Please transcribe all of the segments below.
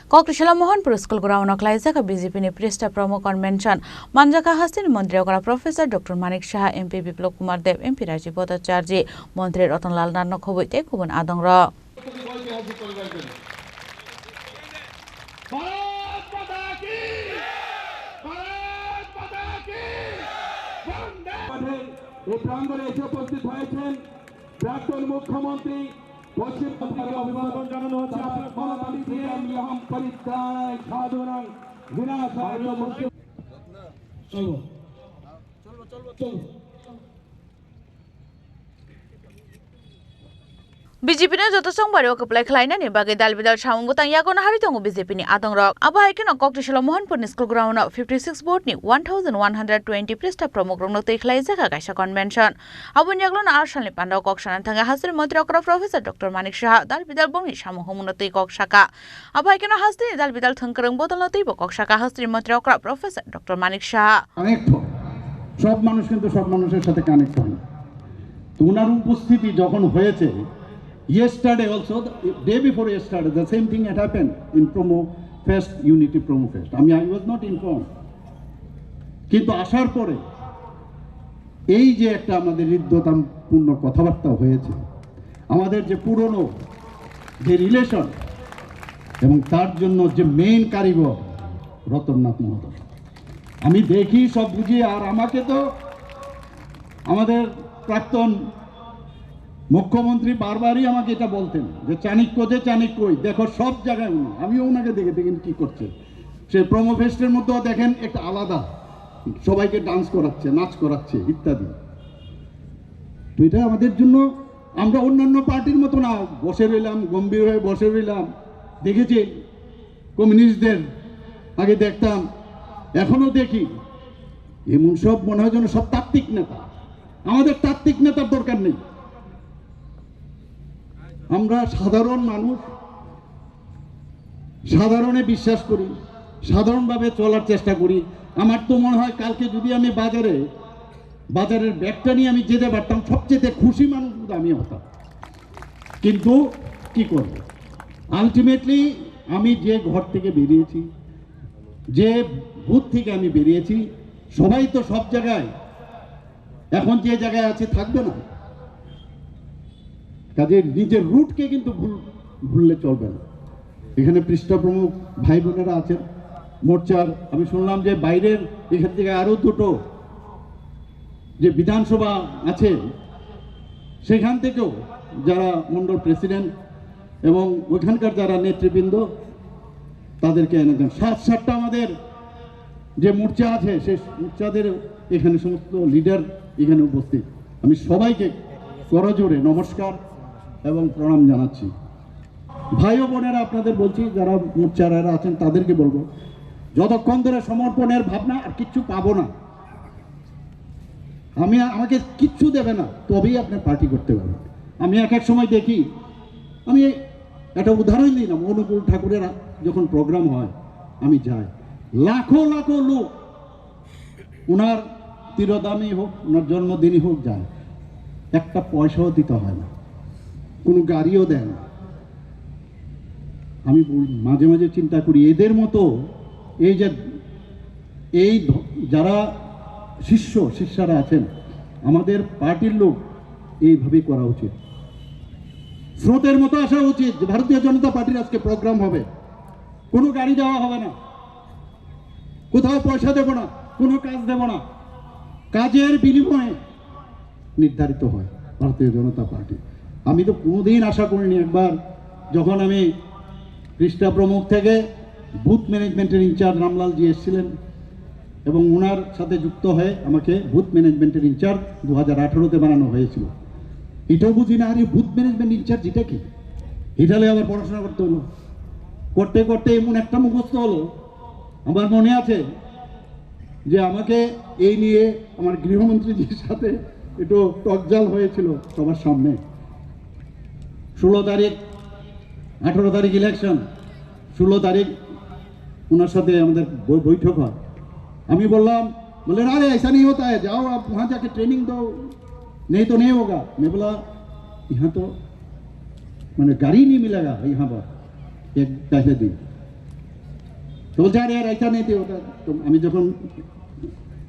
Kokrishala Mohanpur School Ground Klaizaka BJP ni Presta Promo Convention Manjaka Hastin Montri Okara Professor Dr. Manik Shah MP Biplop Kumar Dev MP Rajiv Bhattacharya Montri Ratanlal Narno Khoboite Kubun Adongra প্রাক্তন মুখ্যমন্ত্রী পশ্চিম বঙ্গের অভিবাদন জানানো হচ্ছে পরিত্রাণ সাধনাং বিনাশায় চলো BJP ni joto songbari ok play khlaina ni bagi dal bidal samung butang yakona hari tongo BJP ni adongrok aba haikena Kokrishala Mohanpur School Ground 56 board ni 1120 Presta Promo Ground tei khlai jaka kaisa convention abun yaglona arsalni pandau koksanan thanga hasri mantri okra Professor Dr. Manik Shah dal bidal bongni samung homuno tei koksaka aba haikena hasri dal bidal thangkrang bodolna tei koksaka hasri mantri okra Professor Dr. Manik Shah সব মানুষ কিন্তু সব মানুষের সাথে connect হয় তো ওনার উপস্থিতি যখন হয়েছে yesterday also the day before yesterday the same thing had happened in Promo Fest Unity Promo Fest I was not informed কিন্তু আসার পরে এই যে একটা আমাদের হৃদ্যতাপূর্ণ কথাবার্তা হয়েছে আমাদের যে পুরনো যে রিলেশন এবং তার জন্য যে মেইন কারিগর রতননাথ মহোদয় আমি দেখি সব বুঝি আর আমাকে তো আমাদের প্রাক্তন মুখ্যমন্ত্রী বারবারই আমাকে এটা বলতেন যে চাণক্যই দেখো সব জায়গায় উনি আমিও ওনাকে দেখে দেখেন কি করছে সে প্রোমো ফেস্টের মধ্যেও দেখেন একটা আলাদা সবাইকে ডান্স করাচ্ছে নাচ করাচ্ছে ইত্যাদি তো এটা আমাদের জন্য আমরা অন্যান্য পার্টির মতো না বসে রইলাম গম্ভীর হয়ে বসে রইলাম দেখেছি কমিউনিস্টদের আগে দেখতাম এখনো দেখি এমন সব মনে হয় যেন সব তাত্ত্বিক নেতা আমাদের তাত্ত্বিক নেতার দরকার নেই আমরা সাধারণ মানুষ সাধারণে বিশ্বাস করি সাধারণভাবে চলার চেষ্টা করি আমার তো মনে হয় কালকে যদি আমি বাজারের ব্যাগটা নিয়ে আমি যেতে পারতাম সবচেয়ে খুশি মানুষ আমি হতাম কিন্তু কি করব আলটিমেটলি আমি যে ঘর থেকে বেরিয়েছি যে বুথ থেকে আমি বেরিয়েছি সবাই তো সব জায়গায় এখন যে জায়গায় আছে থাকবে না কাজে নিজের রুটকে কিন্তু ভুললে চলবে না এখানে পৃষ্ঠা প্রমুখ ভাই বোনেরা আছেন মোর্চার আমি শুনলাম যে বাইরের এখান থেকে আরো দুটো যে বিধানসভা আছে সেখান থেকেও যারা মণ্ডল প্রেসিডেন্ট এবং ওইখানকার যারা নেতৃবৃন্দ তাদেরকে এনেছেন সাতটা আমাদের যে মোর্চা আছে সেই মোর্চাদের এখানে সমস্ত লিডার এখানে উপস্থিত আমি সবাইকে করজোড়ে নমস্কার এবং প্রণাম জানাচ্ছি ভাই ও বোনেরা আপনাদের বলছি যারা মোর্চারা আছেন তাদেরকে বলবো যতক্ষণ ধরে সমর্পণের ভাবনা আর কিচ্ছু পাবো না আমাকে কিচ্ছু দেবে না তবেই আপনি পার্টি করতে পারবেন আমি এক সময় দেখি আমি একটা উদাহরণ দিই না অনুকূল ঠাকুরের যখন প্রোগ্রাম হয় আমি যাই লাখো লাখো লোক ওনার তিরোধামই হোক ওনার জন্মদিনই হোক যায় একটা পয়সাও দিতে হয় না কোনো গাড়িও দেয় না আমি মাঝে মাঝে চিন্তা করি এদের মতো এই যারা শিষ্যরা আছেন আমাদের পার্টির লোক এইভাবেই করা উচিত স্রোতের মতো আসা উচিত যে ভারতীয় জনতা পার্টির আজকে প্রোগ্রাম হবে কোনো গাড়ি দেওয়া হবে না কোথাও পয়সা দেব না কোনো কাজ দেব না কাজের বিনিময়ে নির্ধারিত হয় ভারতীয় জনতা পার্টি আমি তো কোনোদিন আশা করিনি একবার যখন আমি পৃষ্ঠা প্রমুখ থেকে বুথ ম্যানেজমেন্টের ইনচার্জ রামলাল জি এসেছিলেন এবং ওনার সাথে যুক্ত হয়ে আমাকে বুথ ম্যানেজমেন্টের ইনচার্জ 2018-তে বানানো হয়েছিল এটাও বুঝি না আরে বুথ ম্যানেজমেন্ট ইনচার্জ এটা কি এটালে আবার পড়াশোনা করতে হলো করতে করতে এমন একটা মুখস্থ হলো আমার মনে আছে যে আমাকে এই নিয়ে আমার গৃহমন্ত্রীজির সাথে একটু টকজাল হয়েছিল সবার সামনে 16 তারিখ 18 তারিখ ইলেকশন 16 তারিখ ওনার সাথে আমাদের বৈঠক হয় আমি বললাম बोले अरे ऐसा नहीं होता है जाओ आप वहाँ जाके ट्रेनिंग दो नहीं तो नहीं होगा मैं बोला यहाँ तो मैंने गाड़ी नहीं मिलेगा यहाँ पर एक पहले दिन তো বলছে আরে আর ऐसा नहीं थे ওটা। তো আমি যখন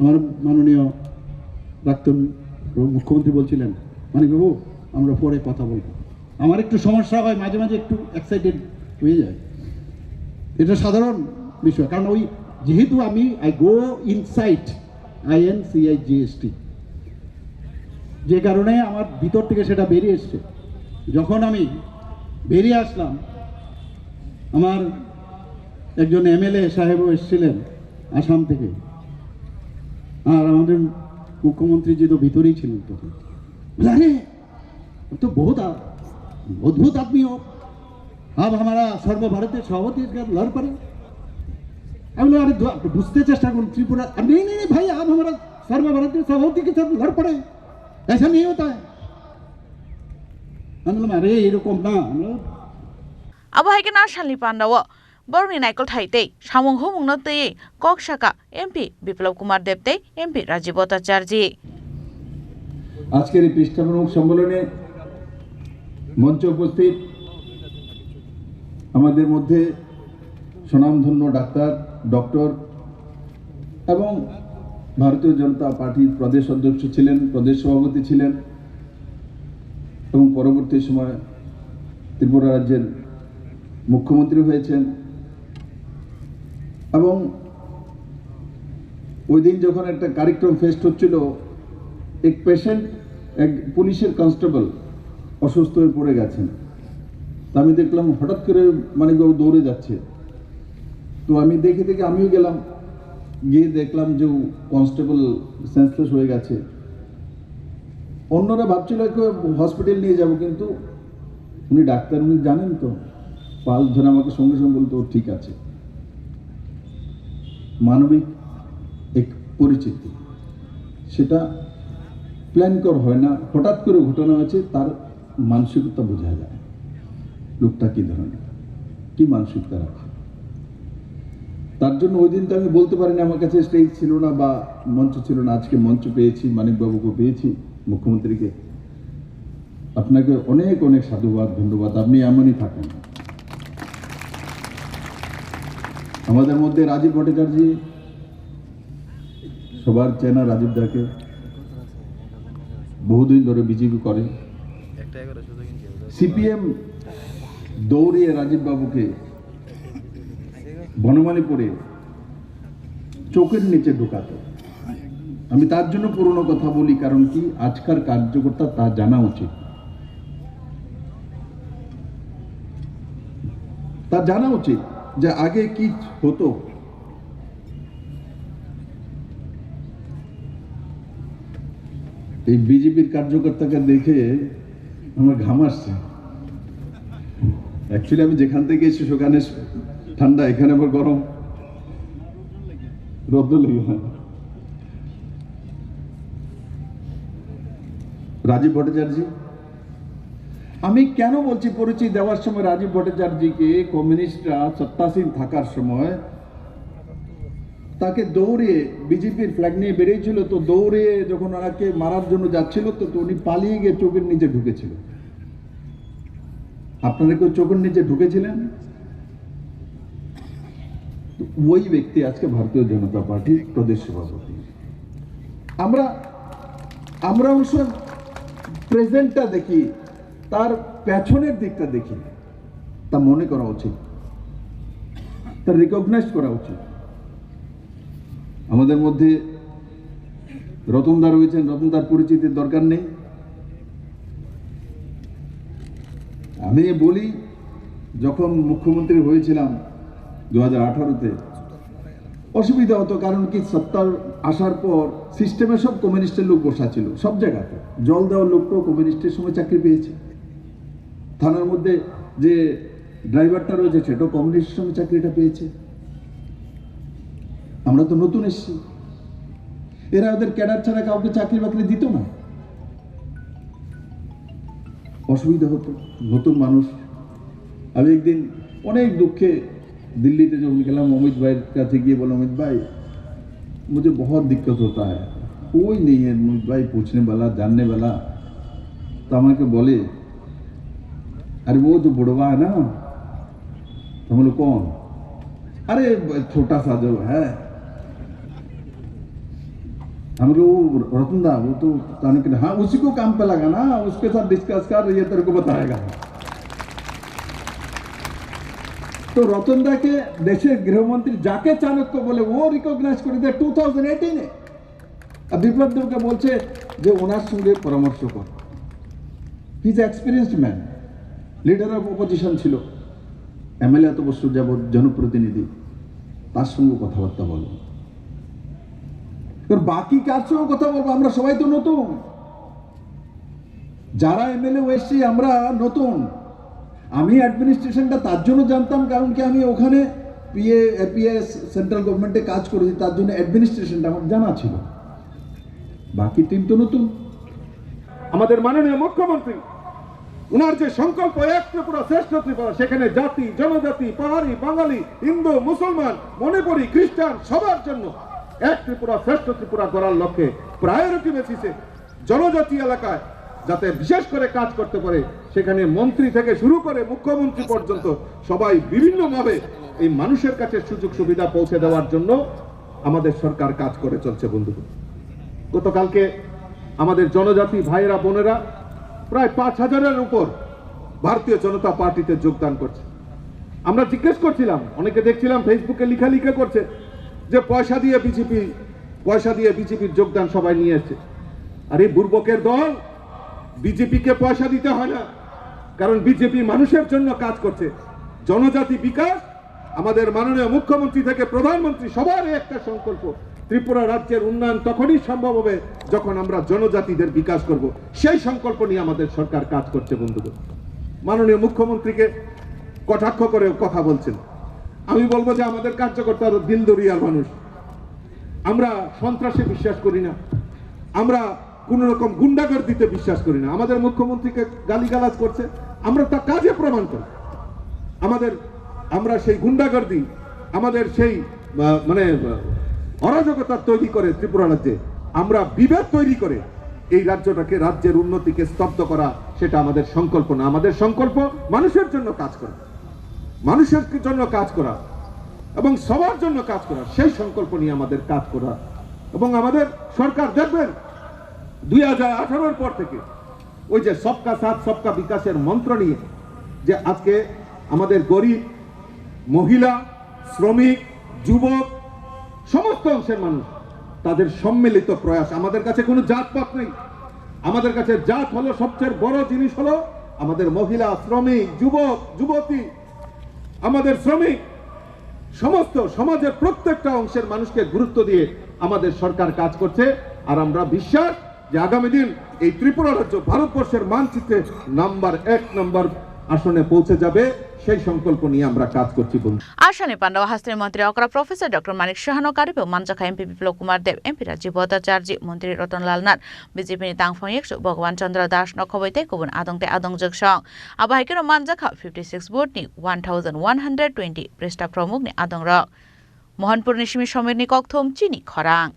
আমার মাননীয় প্রাক্তন মুখ্যমন্ত্রী বলছিলেন মানিকবাবু আমরা পরে কথা বলবো, আমার একটু সমস্যা হয় মাঝে মাঝে, একটু এক্সাইটেড হয়ে যায়, এটা সাধারণ বিষয়। কারণ ওই যেহেতু আমি গো ইনসাইট INCIGST, যে কারণে আমার ভিতর থেকে সেটা বেরিয়ে এসছে। যখন আমি বেরিয়ে আসলাম, আমার একজন MLA সাহেবও এসেছিলেন আসাম থেকে, আর আমাদের মুখ্যমন্ত্রী তো ভিতরেই ছিলেন তখন। अरे तो बहुत अद्भुत आदमी हो, अब हमारा सर्वभारतीय सभापति लड़ पड़े। আমি বললাম আরে বুঝতে চেষ্টা করুন ত্রিপুরা, नहीं नहीं नहीं भाई आप हमारा सर्वभारतीय सभापति के साथ लड़ पड़े, ऐसा नहीं होता है। আমি বললাম আরে এরকম না। abo hai ke na shalni pandawo borni naikol thaitei samung humung no tei kok shaka MP Biplab Kumar Debtei MP Rajiv Bhattacharya। আজকের এই পৃষ্ঠাপ্রমুখ সম্মেলনে মঞ্চে উপস্থিত আমাদের মধ্যে স্বনামধন্য ডক্টর এবং ভারতীয় জনতা পার্টির প্রদেশ অধ্যক্ষ ছিলেন, প্রদেশ সভাপতি ছিলেন এবং পরবর্তী সময় ত্রিপুরা রাজ্যের মুখ্যমন্ত্রী হয়েছেন। এবং ওই দিন যখন একটা কার্যক্রম ফেস্ট হচ্ছিল, এক পেশেন্ট, এক পুলিশের কনস্টেবল অসুস্থ হয়ে পড়ে গেছেন। তা আমি দেখলাম হঠাৎ করে মানিকবাবু দৌড়ে যাচ্ছে। তো আমি দেখে দেখে আমিও গেলাম, গিয়ে দেখলাম যে কনস্টেবল সেন্সলেস হয়ে গেছে। অন্যরা ভাবছিল হসপিটাল নিয়ে যাব, কিন্তু উনি ডাক্তার, উনি জানেন তো, পাল ধরে আমাকে সঙ্গে সঙ্গে বলতো ঠিক আছে। মানবিক এক পরিচিতি, সেটা প্ল্যান করা হয় না, হঠাৎ করে ঘটনা হয়েছে, তার মানসিকতা বোঝা যায় লোকটা কি ধরনের, কি মানসিকতা রাখে। তার জন্য ওই দিন তো আমি বলতে পারিনি, আমার কাছে স্টেজ ছিল না বা মঞ্চ ছিল না। আজকে মঞ্চ পেয়েছি, মানিকবাবুকে পেয়েছি, মুখ্যমন্ত্রীকে। আপনাকে অনেক অনেক সাধুবাদ, ধন্যবাদ। আপনি এমনই থাকেন। আমাদের মধ্যে রাজীব ভট্টাচার্য, সবার চেনা রাজীব দাকে, বহুদিন ধরে বিজেপি করে। CPM দৌড়িয়ে রাজীব বাবুকে বনমালীপুরে চোখের নিচে ঢোকাতো। আমি তার জন্য পুরনো কথা বলি, কারণ কি আজকার কার্যকর্তা তা জানা উচিত, তার জানা উচিত যে আগে কি হতো। এই বিজেপির কার্যকর্তাকে দেখে আমার ঘাম আসছে। অ্যাকচুয়ালি আমি যেখান থেকে এসেছি সেখানে ঠান্ডা, এখানে আবার গরম, রোদ্র লেগে। রাজীব ভট্টাচার্য, আমি কেন বলছি পরিচয় দেওয়ার সময় রাজীব ভট্টাচার্যকে কমিউনিস্টরা সত্তাসীন থাকার সময় তাকে দৌড়ে বিজেপির ফ্ল্যাগ নিয়ে বেরিয়েছিল, তো দৌড়ে যখন ওনাকে মারার জন্য যাচ্ছিল, তো উনি পালিয়ে গিয়ে চোখের নিচে ঢুকেছিল। আপনারা কেউ চোখের নিচে ঢুকেছিলেন? ওই ব্যক্তি আজকে ভারতীয় জনতা পার্টির প্রদেশ সভাপতি। আমরা অবশ্য প্রেজেন্টটা দেখি, তার পেছনের দিকটা দেখি, তা মনে করা উচিত, তা রিকগনাইজ করা উচিত। আমাদের মধ্যে রতনদা রয়েছেন, রতনদার পরিচিতির দরকার নেই। আমি বলি, যখন মুখ্যমন্ত্রী হয়েছিলাম 2018-তে, অসুবিধা হতো, কারণ কি সত্তার আসার পর সিস্টেমে সব কমিউনিস্টের লোক বসা ছিল, সব জায়গাতে। জল দেওয়ার লোকটাও কমিউনিস্টের সময় চাকরি পেয়েছে, থানার মধ্যে যে ড্রাইভারটা রয়েছে সেটাও কমিউনিস্টের সময় চাকরিটা পেয়েছে। আমরা তো নতুন এসেছি, এরা ওদের ক্যাডার ছাড়া কাউকে চাকরি বাকরি দিত না, অসুবিধা হতো, নতুন মানুষ। আমি একদিন অনেক দুঃখে दिल्लीতে যখন গেলাম, অমিত ভাইয়ের কাছে গিয়ে বললাম, অমিত ভাই मुझे बहुत दिक्कत होता है, कोई नहीं है अमित भाई पूछने वाला, जानने वाला। तो আমাকে বলে, अरे वो जो बुढ़वा है ना, हम लोग कौन? अरे छोटा सा जो है, हम लोग रतनदा वो तो चाणक्य, हाँ उसी को काम पे लगा ना, उसके साथ डिस्कस कर, ये तेरे को बताएगा। तो রতনদা কে দেশের গৃহমন্ত্রী যাকে চাণক্য বলে ও রিকগনাইজ করে দেয় 2018-এ। আর বিপ্লব দেবকে বলছে যে ওনার সঙ্গে পরামর্শ কর। He is experienced man, leader of opposition ছিল, এমএলএ এত বছর যাবৎ জনপ্রতিনিধি, তার সঙ্গে কথাবার্তা বলো। কারণ বাকি কার সঙ্গে কথা বলবো, আমরা সবাই তো নতুন, যারা এমএলএ এসছি আমরা নতুন। আমি অ্যাডমিনিস্ট্রেশনটা তার জন্য জানতাম কারণ কি আমি ওখানে এপিএস সেন্ট্রাল গভর্নমেন্টে কাজ করেছি, তার জন্য অ্যাডমিনিস্ট্রেশনটা আমার জানা ছিল। বাকি টিম তো নতুন। আমাদের মাননীয় মুখ্যমন্ত্রী উনার যে সংকল্প এক ত্রিপুরা শ্রেষ্ঠ ত্রিপুরা, সেখানে জাতি জনজাতি পাহাড়ি বাঙালি হিন্দু মুসলমান মণিপুরি খ্রিস্টান সবার জন্য এক ত্রিপুরা শ্রেষ্ঠ ত্রিপুরা করার লক্ষ্যে প্রায়োরিটি বেসিসে জনজাতি এলাকায় যাতে বিশেষ করে কাজ করতে পারে, সেখানে মন্ত্রী থেকে শুরু করে মুখ্যমন্ত্রী পর্যন্ত সবাই বিভিন্নভাবে এই মানুষের কাছে সুযোগ সুবিধা পৌঁছে দেওয়ার জন্য আমাদের সরকার কাজ করে চলছে। বন্ধুগণ, গতকালকে আমাদের জনজাতি ভাইয়েরা বোনেরা প্রায় 5,000-এর উপর ভারতীয় জনতা পার্টিতে যোগদান করছে। আমরা জিজ্ঞেস করছিলাম, অনেকে দেখছিলাম ফেসবুকে লিখা করছে যে পয়সা দিয়ে বিজেপির যোগদান সবাই নিয়ে এসছে। আর এই বুর্বকের দল, বিজেপিকে পয়সা দিতে হয় না, কারণ বিজেপি মানুষের জন্য কাজ করছে। জনজাতি বিকাশ আমাদের মাননীয় মুখ্যমন্ত্রী থেকে প্রধানমন্ত্রী সবার একটা সংকল্প। ত্রিপুরা রাজ্যের উন্নয়ন তখনই সম্ভব হবে যখন আমরা জনজাতিদের বিকাশ করব, সেই সংকল্প নিয়ে আমাদের সরকার কাজ করছে। বন্ধুগণ, মাননীয় মুখ্যমন্ত্রীকে কটাক্ষ করে কথা বলছেন, আমি বলবো যে আমাদের কার্যকর্তারা দিলদরিয়ার মানুষ, আমরা সন্ত্রাসে বিশ্বাস করি না, আমরা কোন রকম গুন্ডাগর্দিতে বিশ্বাস করি না। আমাদের মুখ্যমন্ত্রীকে গালিগালাজ করছে, আমরা তা কাজে প্রমাণ করি। আমরা সেই গুন্ডাগর্দি, আমাদের সেই মানে অরাজকতা তৈরি করে ত্রিপুরা রাজ্যে আমরা বিভেদ তৈরি করে এই রাজ্যের উন্নতিকে স্তব্ধ করা, সেটা আমাদের সংকল্প না। আমাদের সংকল্প মানুষের জন্য কাজ করা, মানুষের জন্য কাজ করা এবং সবার জন্য কাজ করা, সেই সংকল্প নিয়ে আমাদের কাজ করা। এবং আমাদের সরকার দেখবেন 2018-এর পর থেকে ওই যে সবকা সাথ সবকা বিকাশের মন্ত্র নিয়ে যে আজকে আমাদের গরিব, মহিলা, শ্রমিক, যুবক, সমস্ত অংশের মানুষ, তাদের সম্মিলিত প্রয়াস। আমাদের কাছে কোনো জাতপাত নেই, আমাদের কাছে জাত হলো সবচেয়ে বড় জিনিস, হলো আমাদের মহিলা, শ্রমিক, যুবক, যুবতী, আমাদের শ্রমিক, সমস্ত সমাজের প্রত্যেকটা অংশের মানুষকে গুরুত্ব দিয়ে আমাদের সরকার কাজ করছে। আর আমরা বিশ্বাস যে আগামী দিন এই ত্রিপুরা রাজ্য ভারতবর্ষের মানচিত্রে নাম্বার 1 আসনে পৌঁছে যাবে, সেই সংকল্প নিয়ে আমরা কাজ করছি। আসানি পান্ডাও হাস্তের মন্ত্রী অকরা প্রফেসর ডক্টর মানিক সাহানো কারিবেও মানজাখা এমপি বিপ্লব কুমার দেব, এমপি রাজীব ভট্টাচার্য, মন্ত্রী রতনলাল নাথ, বিজেপি তাংফং একশো ভগবান চন্দ্র দাস নখবৈতে গুবুন আদংতে আদংজক সং আবাহাইকের মানজাখা 56 ভোটনি 1120 পৃষ্ঠা প্রमुख नि आदंग रक मोहनपुर निशिमी समीर नि कक्थोम चीनी खरांग।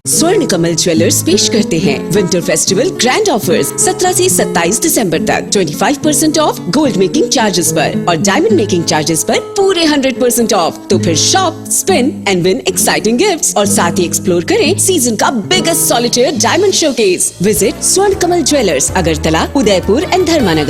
स्वर्ण कमल ज्वेलर्स पेश करते हैं विंटर फेस्टिवल ग्रैंड ऑफर्स 17 से 27 दिसंबर तक 25% ऑफ गोल्ड मेकिंग चार्जेस पर और डायमंड मेकिंग चार्जेस पर पूरे 100% ऑफ। तो फिर shop, spin and win exciting gifts और साथ ही एक्सप्लोर करें सीजन का biggest solitaire diamond showcase. Visit स्वर्ण कमल ज्वेलर्स, अगरतला, उदयपुर एंड धर्मानगर।